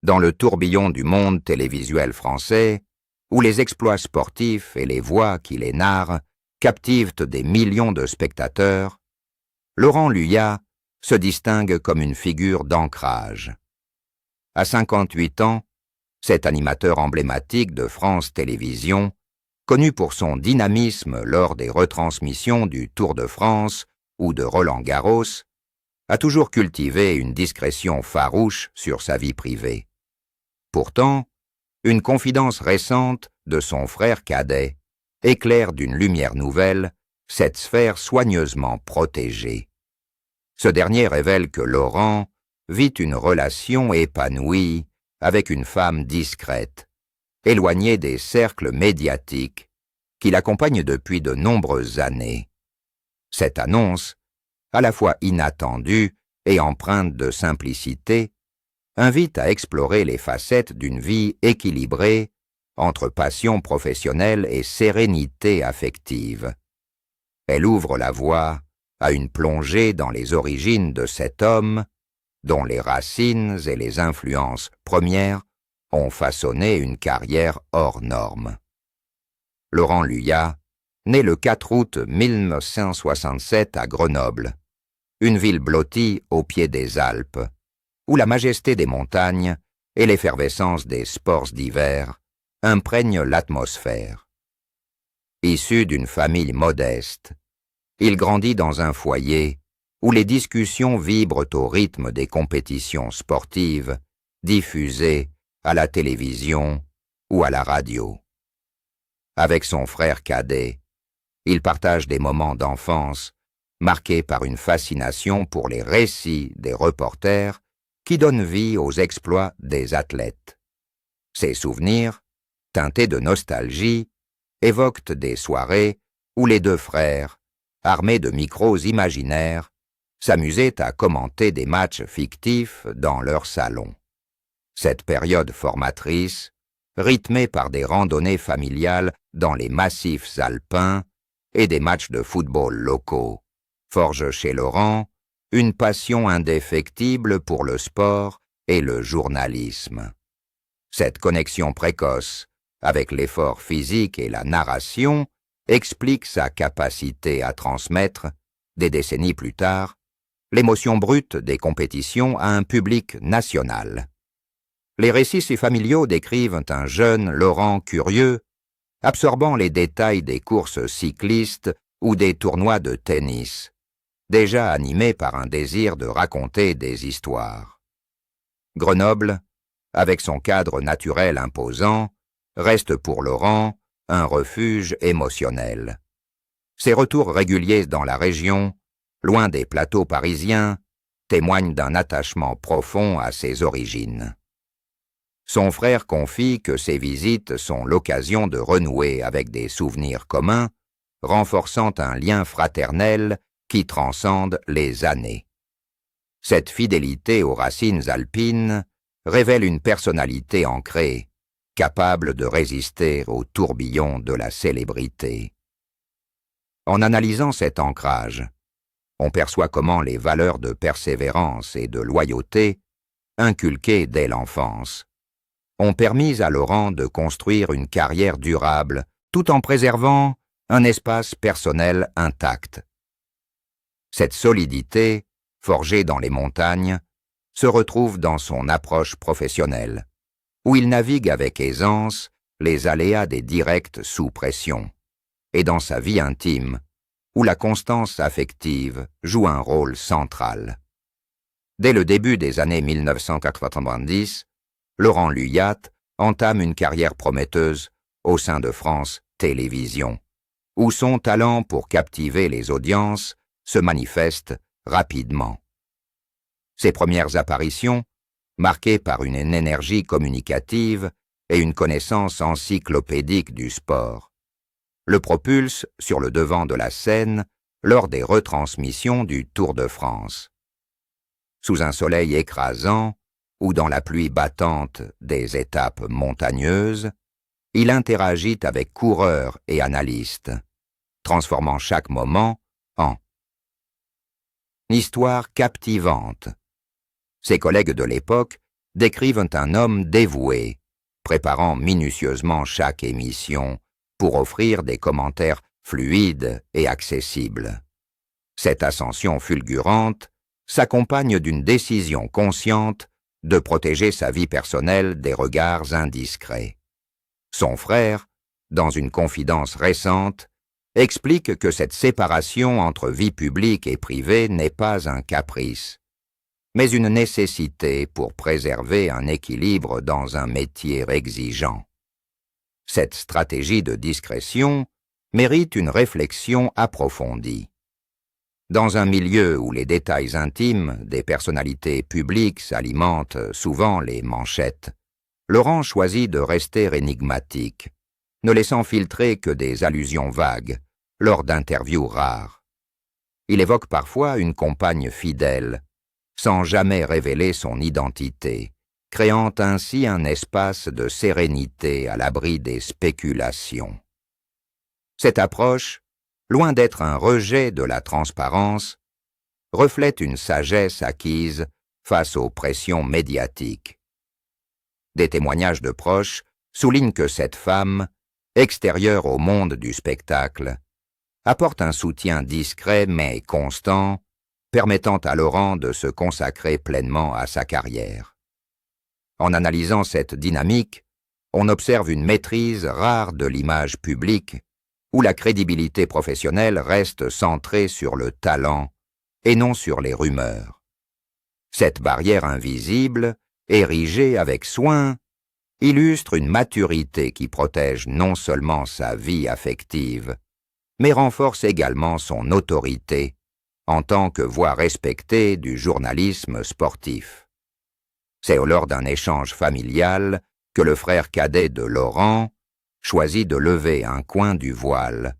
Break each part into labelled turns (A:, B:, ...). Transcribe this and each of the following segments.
A: dans le tourbillon du monde télévisuel français, où les exploits sportifs et les voix qui les narrent captivent des millions de spectateurs, Laurent Luyat se distingue comme une figure d'ancrage. À 58 ans, cet animateur emblématique de France Télévisions, connu pour son dynamisme lors des retransmissions du Tour de France ou de Roland-Garros, a toujours cultivé une discrétion farouche sur sa vie privée. Pourtant, une confidence récente de son frère cadet éclaire d'une lumière nouvelle cette sphère soigneusement protégée. Ce dernier révèle que Laurent vit une relation épanouie avec une femme discrète, éloignée des cercles médiatiques, qui l'accompagne depuis de nombreuses années. Cette annonce, à la fois inattendue et empreinte de simplicité, invite à explorer les facettes d'une vie équilibrée entre passion professionnelle et sérénité affective. Elle ouvre la voie à une plongée dans les origines de cet homme dont les racines et les influences premières ont façonné une carrière hors norme. Laurent Luyat, né le 4 août 1967 à Grenoble, une ville blottie au pied des Alpes, où la majesté des montagnes et l'effervescence des sports d'hiver imprègnent l'atmosphère. Issu d'une famille modeste, il grandit dans un foyer où les discussions vibrent au rythme des compétitions sportives diffusées à la télévision ou à la radio. Avec son frère cadet, il partage des moments d'enfance marqués par une fascination pour les récits des reporters qui donnent vie aux exploits des athlètes. Ces souvenirs, teintés de nostalgie, évoquent des soirées où les deux frères, armés de micros imaginaires, s'amusaient à commenter des matchs fictifs dans leur salon. Cette période formatrice, rythmée par des randonnées familiales dans les massifs alpins et des matchs de football locaux, forge chez Laurent une passion indéfectible pour le sport et le journalisme. Cette connexion précoce avec l'effort physique et la narration explique sa capacité à transmettre, des décennies plus tard, l'émotion brute des compétitions à un public national. Les récits si familiaux décrivent un jeune Laurent curieux, absorbant les détails des courses cyclistes ou des tournois de tennis, déjà animé par un désir de raconter des histoires. Grenoble, avec son cadre naturel imposant, reste pour Laurent un refuge émotionnel. Ses retours réguliers dans la région, loin des plateaux parisiens, témoignent d'un attachement profond à ses origines. Son frère confie que ces visites sont l'occasion de renouer avec des souvenirs communs, renforçant un lien fraternel qui transcende les années. Cette fidélité aux racines alpines révèle une personnalité ancrée, capable de résister au tourbillon de la célébrité. En analysant cet ancrage, on perçoit comment les valeurs de persévérance et de loyauté, inculquées dès l'enfance, ont permis à Laurent de construire une carrière durable tout en préservant un espace personnel intact. Cette solidité, forgée dans les montagnes, se retrouve dans son approche professionnelle, où il navigue avec aisance les aléas des directs sous pression, et dans sa vie intime, où la constance affective joue un rôle central. Dès le début des années 1990, Laurent Luyat entame une carrière prometteuse au sein de France Télévisions, où son talent pour captiver les audiences se manifeste rapidement. Ses premières apparitions, marquées par une énergie communicative et une connaissance encyclopédique du sport, le propulsent sur le devant de la scène lors des retransmissions du Tour de France. Sous un soleil écrasant ou dans la pluie battante des étapes montagneuses, il interagit avec coureurs et analystes, transformant chaque moment en histoire captivante. Ses collègues de l'époque décrivent un homme dévoué, préparant minutieusement chaque émission pour offrir des commentaires fluides et accessibles. Cette ascension fulgurante s'accompagne d'une décision consciente de protéger sa vie personnelle des regards indiscrets. Son frère, dans une confidence récente, explique que cette séparation entre vie publique et privée n'est pas un caprice, mais une nécessité pour préserver un équilibre dans un métier exigeant. Cette stratégie de discrétion mérite une réflexion approfondie. Dans un milieu où les détails intimes des personnalités publiques s'alimentent souvent les manchettes, Laurent choisit de rester énigmatique, ne laissant filtrer que des allusions vagues lors d'interviews rares. Il évoque parfois une compagne fidèle, sans jamais révéler son identité, créant ainsi un espace de sérénité à l'abri des spéculations. Cette approche, loin d'être un rejet de la transparence, reflète une sagesse acquise face aux pressions médiatiques. Des témoignages de proches soulignent que cette femme, extérieure au monde du spectacle, apporte un soutien discret mais constant, permettant à Laurent de se consacrer pleinement à sa carrière. En analysant cette dynamique, on observe une maîtrise rare de l'image publique, où la crédibilité professionnelle reste centrée sur le talent et non sur les rumeurs. Cette barrière invisible, érigée avec soin, illustre une maturité qui protège non seulement sa vie affective, mais renforce également son autorité en tant que voix respectée du journalisme sportif. C'est lors d'un échange familial que le frère cadet de Laurent choisit de lever un coin du voile,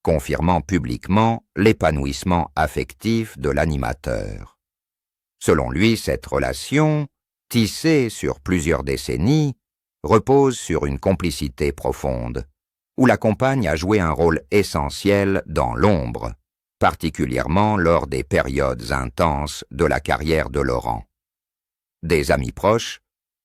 A: confirmant publiquement l'épanouissement affectif de l'animateur. Selon lui, cette relation, tissée sur plusieurs décennies, repose sur une complicité profonde, où la compagne a joué un rôle essentiel dans l'ombre, particulièrement lors des périodes intenses de la carrière de Laurent. Des amis proches,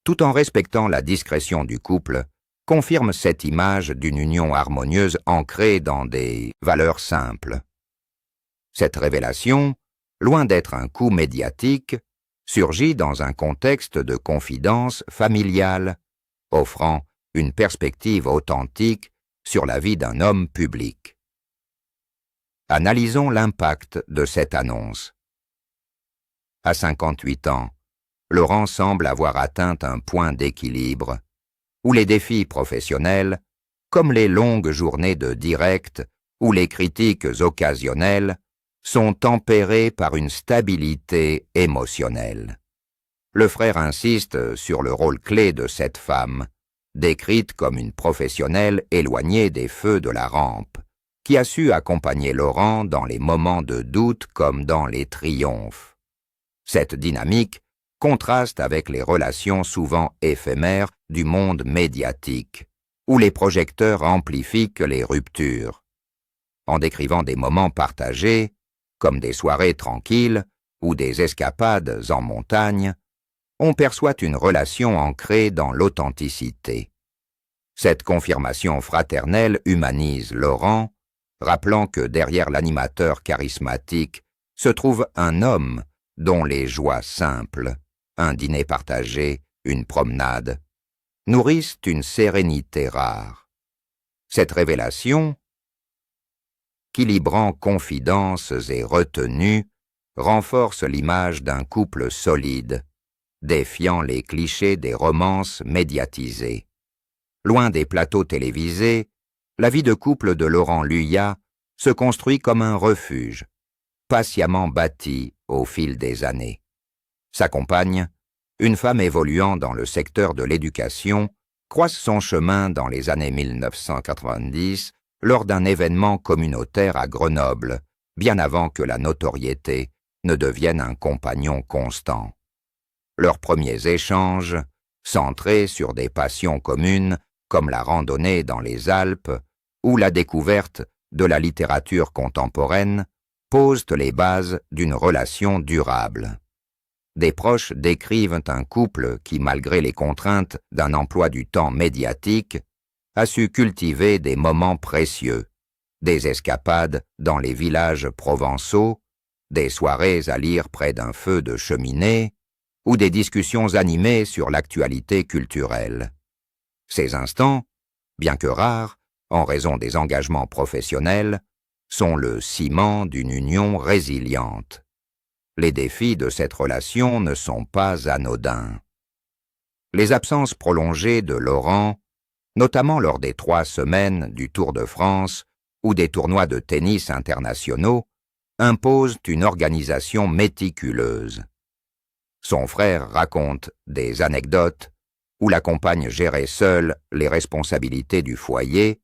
A: tout en respectant la discrétion du couple, confirment cette image d'une union harmonieuse ancrée dans des valeurs simples. Cette révélation, loin d'être un coup médiatique, surgit dans un contexte de confidence familiale, offrant une perspective authentique sur la vie d'un homme public. Analysons l'impact de cette annonce. À 58 ans, Laurent semble avoir atteint un point d'équilibre où les défis professionnels, comme les longues journées de direct ou les critiques occasionnelles, sont tempérés par une stabilité émotionnelle. Le frère insiste sur le rôle clé de cette femme, décrite comme une professionnelle éloignée des feux de la rampe, qui a su accompagner Laurent dans les moments de doute comme dans les triomphes. Cette dynamique contraste avec les relations souvent éphémères du monde médiatique, où les projecteurs amplifient les ruptures. En décrivant des moments partagés, comme des soirées tranquilles ou des escapades en montagne, on perçoit une relation ancrée dans l'authenticité. Cette confirmation fraternelle humanise Laurent, rappelant que derrière l'animateur charismatique se trouve un homme dont les joies simples, un dîner partagé, une promenade, nourrissent une sérénité rare. Cette révélation, équilibrant confidences et retenues, renforce l'image d'un couple solide, défiant les clichés des romances médiatisées. Loin des plateaux télévisés, la vie de couple de Laurent Luyat se construit comme un refuge, patiemment bâti au fil des années. Sa compagne, une femme évoluant dans le secteur de l'éducation, croise son chemin dans les années 1990 lors d'un événement communautaire à Grenoble, bien avant que la notoriété ne devienne un compagnon constant. Leurs premiers échanges, centrés sur des passions communes comme la randonnée dans les Alpes ou la découverte de la littérature contemporaine, posent les bases d'une relation durable. des proches décrivent un couple qui, malgré les contraintes d'un emploi du temps médiatique, a su cultiver des moments précieux, des escapades dans les villages provençaux, des soirées à lire près d'un feu de cheminée, ou des discussions animées sur l'actualité culturelle. Ces instants, bien que rares, en raison des engagements professionnels, sont le ciment d'une union résiliente. Les défis de cette relation ne sont pas anodins. Les absences prolongées de Laurent, notamment lors des 3 semaines du Tour de France ou des tournois de tennis internationaux, imposent une organisation méticuleuse. Son frère raconte des anecdotes où la compagne gérait seule les responsabilités du foyer,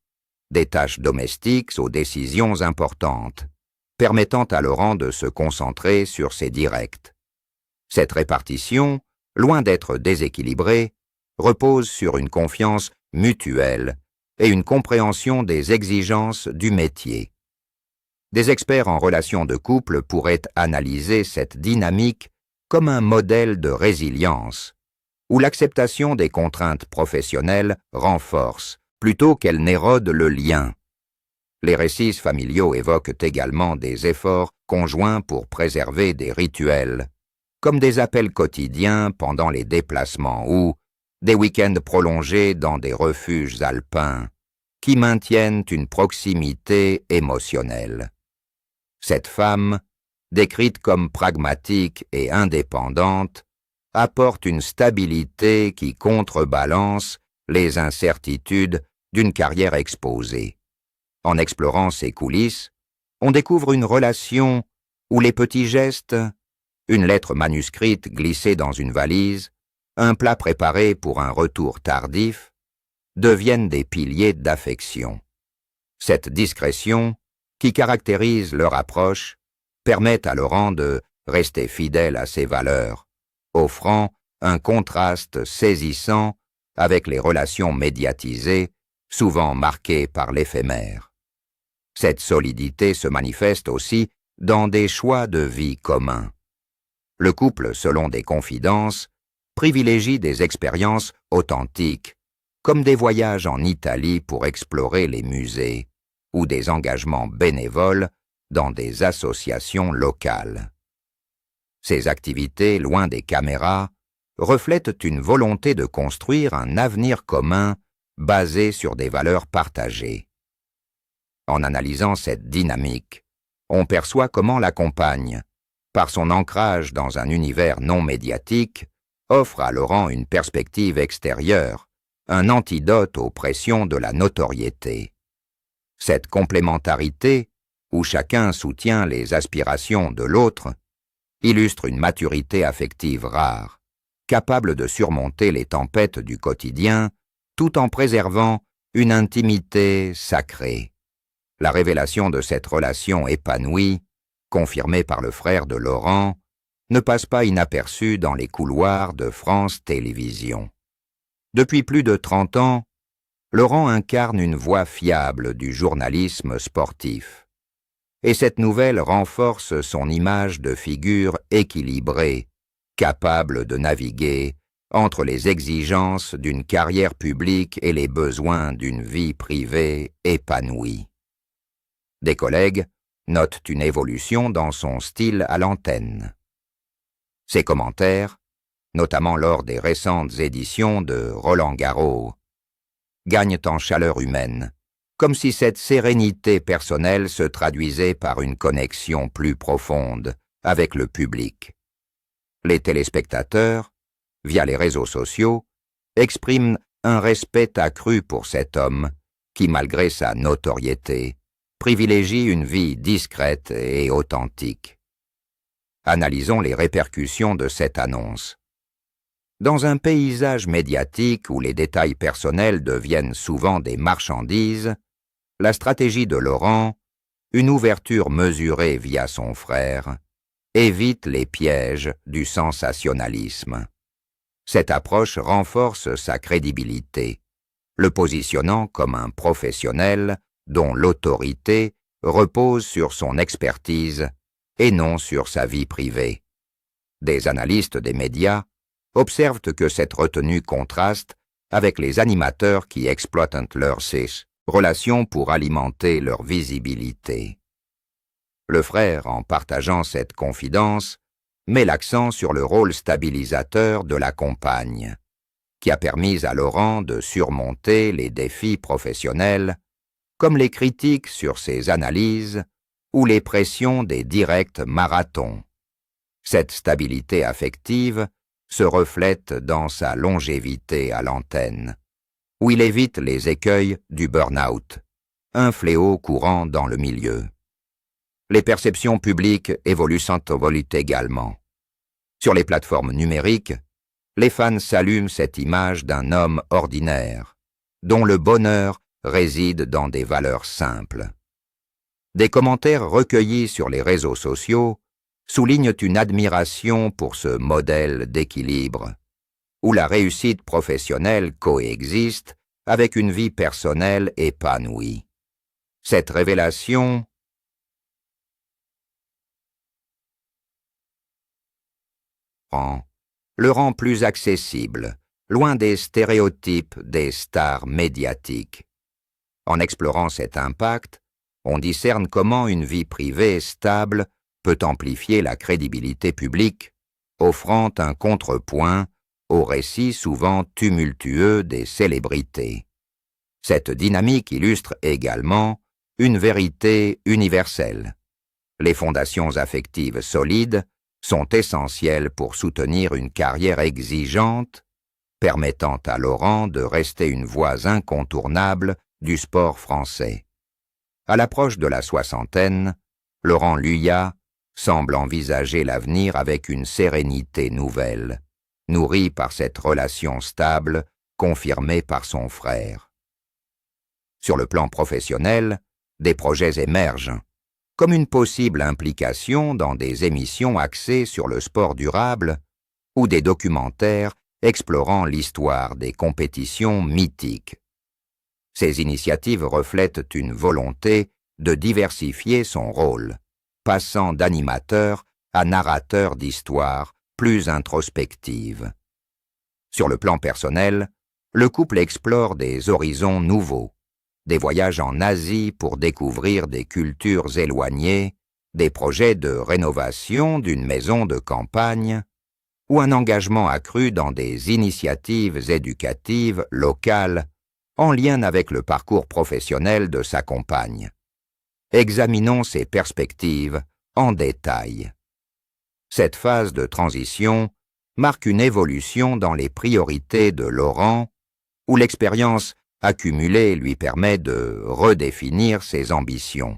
A: des tâches domestiques aux décisions importantes, permettant à Laurent de se concentrer sur ses directs. Cette répartition, loin d'être déséquilibrée, repose sur une confiance mutuelle et une compréhension des exigences du métier. Des experts en relations de couple pourraient analyser cette dynamique comme un modèle de résilience, où l'acceptation des contraintes professionnelles renforce, plutôt qu'elle n'érode le lien. Les récits familiaux évoquent également des efforts conjoints pour préserver des rituels, comme des appels quotidiens pendant les déplacements ou des week-ends prolongés dans des refuges alpins, qui maintiennent une proximité émotionnelle. Cette femme, décrite comme pragmatique et indépendante, apporte une stabilité qui contrebalance les incertitudes d'une carrière exposée. En explorant ses coulisses, on découvre une relation où les petits gestes, une lettre manuscrite glissée dans une valise, un plat préparé pour un retour tardif, deviennent des piliers d'affection. Cette discrétion, qui caractérise leur approche, permet à Laurent de rester fidèle à ses valeurs, offrant un contraste saisissant avec les relations médiatisées, souvent marquées par l'éphémère. Cette solidité se manifeste aussi dans des choix de vie communs. Le couple, selon des confidences, privilégie des expériences authentiques, comme des voyages en Italie pour explorer les musées, ou des engagements bénévoles dans des associations locales. Ces activités, loin des caméras, reflètent une volonté de construire un avenir commun basé sur des valeurs partagées. En analysant cette dynamique, on perçoit comment la compagne, par son ancrage dans un univers non médiatique, offre à Laurent une perspective extérieure, un antidote aux pressions de la notoriété. Cette complémentarité, où chacun soutient les aspirations de l'autre, illustre une maturité affective rare, capable de surmonter les tempêtes du quotidien, tout en préservant une intimité sacrée. La révélation de cette relation épanouie, confirmée par le frère de Laurent, ne passe pas inaperçue dans les couloirs de France Télévisions. Depuis plus de 30 ans, Laurent incarne une voix fiable du journalisme sportif. Et cette nouvelle renforce son image de figure équilibrée, capable de naviguer entre les exigences d'une carrière publique et les besoins d'une vie privée épanouie. Des collègues notent une évolution dans son style à l'antenne. Ses commentaires, notamment lors des récentes éditions de Roland-Garros, gagnent en chaleur humaine, comme si cette sérénité personnelle se traduisait par une connexion plus profonde avec le public. Les téléspectateurs, via les réseaux sociaux, expriment un respect accru pour cet homme qui, malgré sa notoriété, privilégie une vie discrète et authentique. Analysons les répercussions de cette annonce. Dans un paysage médiatique où les détails personnels deviennent souvent des marchandises, la stratégie de Laurent, une ouverture mesurée via son frère, évite les pièges du sensationnalisme. Cette approche renforce sa crédibilité, le positionnant comme un professionnel dont l'autorité repose sur son expertise et non sur sa vie privée. Des analystes des médias observent que cette retenue contraste avec les animateurs qui exploitent leurs relations pour alimenter leur visibilité. Le frère, en partageant cette confidence, met l'accent sur le rôle stabilisateur de la compagne, qui a permis à Laurent de surmonter les défis professionnels, comme les critiques sur ses analyses ou les pressions des directs marathons. Cette stabilité affective se reflète dans sa longévité à l'antenne, où il évite les écueils du burn-out, un fléau courant dans le milieu. Les perceptions publiques évoluent également. Sur les plateformes numériques, les fans s'allument cette image d'un homme ordinaire, dont le bonheur réside dans des valeurs simples. Des commentaires recueillis sur les réseaux sociaux soulignent une admiration pour ce modèle d'équilibre, où la réussite professionnelle coexiste avec une vie personnelle épanouie. Cette révélation le rend plus accessible, loin des stéréotypes des stars médiatiques. En explorant cet impact, on discerne comment une vie privée stable peut amplifier la crédibilité publique, offrant un contrepoint aux récits souvent tumultueux des célébrités. Cette dynamique illustre également une vérité universelle. Les fondations affectives solides sont essentielles pour soutenir une carrière exigeante, permettant à Laurent de rester une voix incontournable du sport français. À l'approche de la soixantaine, Laurent Luyat semble envisager l'avenir avec une sérénité nouvelle, nourrie par cette relation stable confirmée par son frère. Sur le plan professionnel, des projets émergent, comme une possible implication dans des émissions axées sur le sport durable ou des documentaires explorant l'histoire des compétitions mythiques. Ces initiatives reflètent une volonté de diversifier son rôle, passant d'animateur à narrateur d'histoires plus introspectives. Sur le plan personnel, le couple explore des horizons nouveaux, des voyages en Asie pour découvrir des cultures éloignées, des projets de rénovation d'une maison de campagne, ou un engagement accru dans des initiatives éducatives locales en lien avec le parcours professionnel de sa compagne. Examinons ces perspectives en détail. Cette phase de transition marque une évolution dans les priorités de Laurent, où l'expérience accumulée lui permet de redéfinir ses ambitions.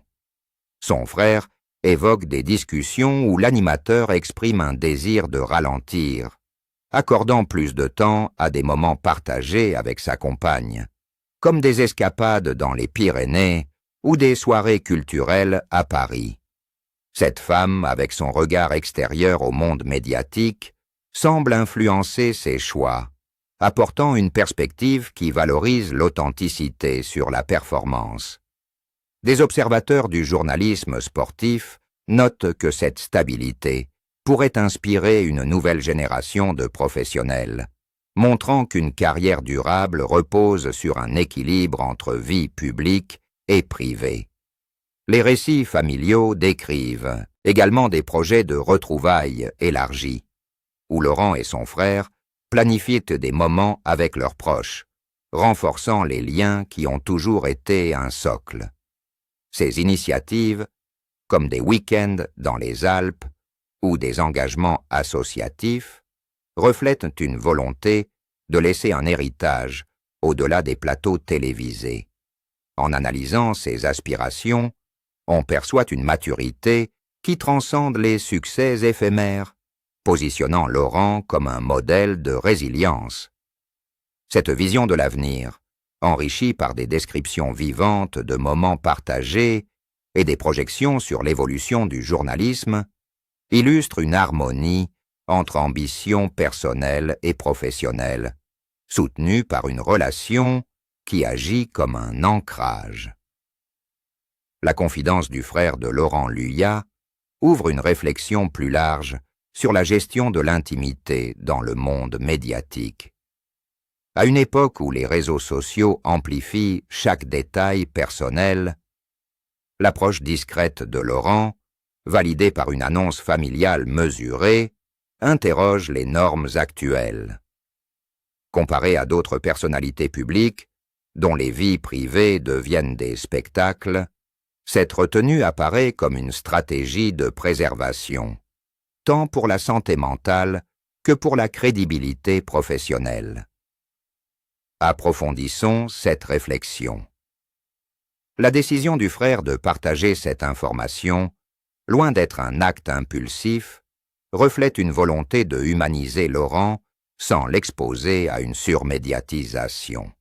A: Son frère évoque des discussions où l'animateur exprime un désir de ralentir, accordant plus de temps à des moments partagés avec sa compagne, comme des escapades dans les Pyrénées ou des soirées culturelles à Paris. Cette femme, avec son regard extérieur au monde médiatique, semble influencer ses choix, apportant une perspective qui valorise l'authenticité sur la performance. Des observateurs du journalisme sportif notent que cette stabilité pourrait inspirer une nouvelle génération de professionnels, montrant qu'une carrière durable repose sur un équilibre entre vie publique et privée. Les récits familiaux décrivent également des projets de retrouvailles élargis, où Laurent et son frère planifient des moments avec leurs proches, renforçant les liens qui ont toujours été un socle. Ces initiatives, comme des week-ends dans les Alpes ou des engagements associatifs, reflètent une volonté de laisser un héritage au-delà des plateaux télévisés. En analysant ces aspirations, on perçoit une maturité qui transcende les succès éphémères, positionnant Laurent comme un modèle de résilience. Cette vision de l'avenir, enrichie par des descriptions vivantes de moments partagés et des projections sur l'évolution du journalisme, illustre une harmonie entre ambition personnelle et professionnelle, soutenue par une relation qui agit comme un ancrage. La confidence du frère de Laurent Luyat ouvre une réflexion plus large sur la gestion de l'intimité dans le monde médiatique. À une époque où les réseaux sociaux amplifient chaque détail personnel, l'approche discrète de Laurent, validée par une annonce familiale mesurée, interroge les normes actuelles. Comparée à d'autres personnalités publiques, dont les vies privées deviennent des spectacles, cette retenue apparaît comme une stratégie de préservation, tant pour la santé mentale que pour la crédibilité professionnelle. Approfondissons cette réflexion. La décision du frère de partager cette information, loin d'être un acte impulsif, reflète une volonté de humaniser Laurent sans l'exposer à une surmédiatisation.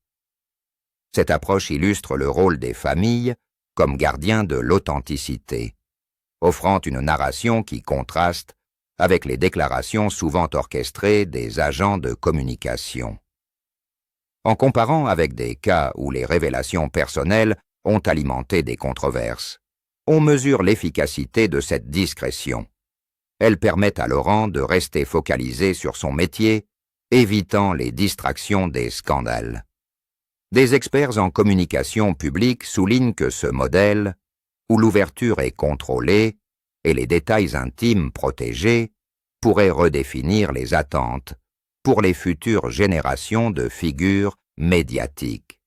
A: Cette approche illustre le rôle des familles comme gardiens de l'authenticité, offrant une narration qui contraste avec les déclarations souvent orchestrées des agents de communication. En comparant avec des cas où les révélations personnelles ont alimenté des controverses, on mesure l'efficacité de cette discrétion. Elle permet à Laurent de rester focalisé sur son métier, évitant les distractions des scandales. Des experts en communication publique soulignent que ce modèle, où l'ouverture est contrôlée et les détails intimes protégés, pourrait redéfinir les attentes pour les futures générations de figures médiatiques.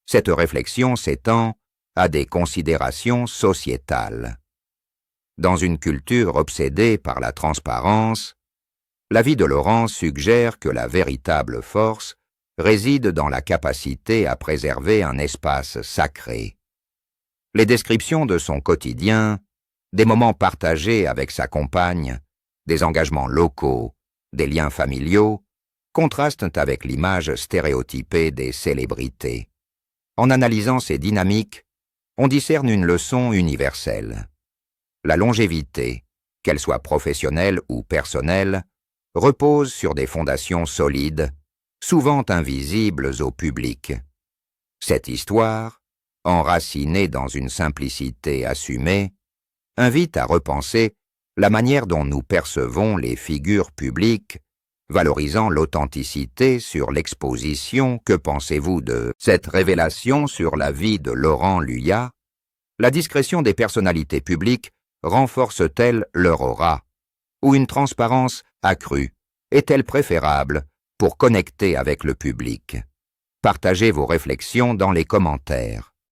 A: Cette réflexion s'étend à des considérations sociétales. Dans une culture obsédée par la transparence, la vie de Laurent suggère que la véritable force réside dans la capacité à préserver un espace sacré. Les descriptions de son quotidien, des moments partagés avec sa compagne, des engagements locaux, des liens familiaux, contrastent avec l'image stéréotypée des célébrités. En analysant ces dynamiques, on discerne une leçon universelle. La longévité, qu'elle soit professionnelle ou personnelle, repose sur des fondations solides, souvent invisibles au public. Cette histoire, enracinée dans une simplicité assumée, invite à repenser la manière dont nous percevons les figures publiques, valorisant l'authenticité sur l'exposition. Que pensez-vous de cette révélation sur la vie de Laurent Luyat? La discrétion des personnalités publiques renforce-t-elle leur aura? Ou une transparence accrue est-elle préférable pour connecter avec le public? Partagez vos réflexions dans les commentaires.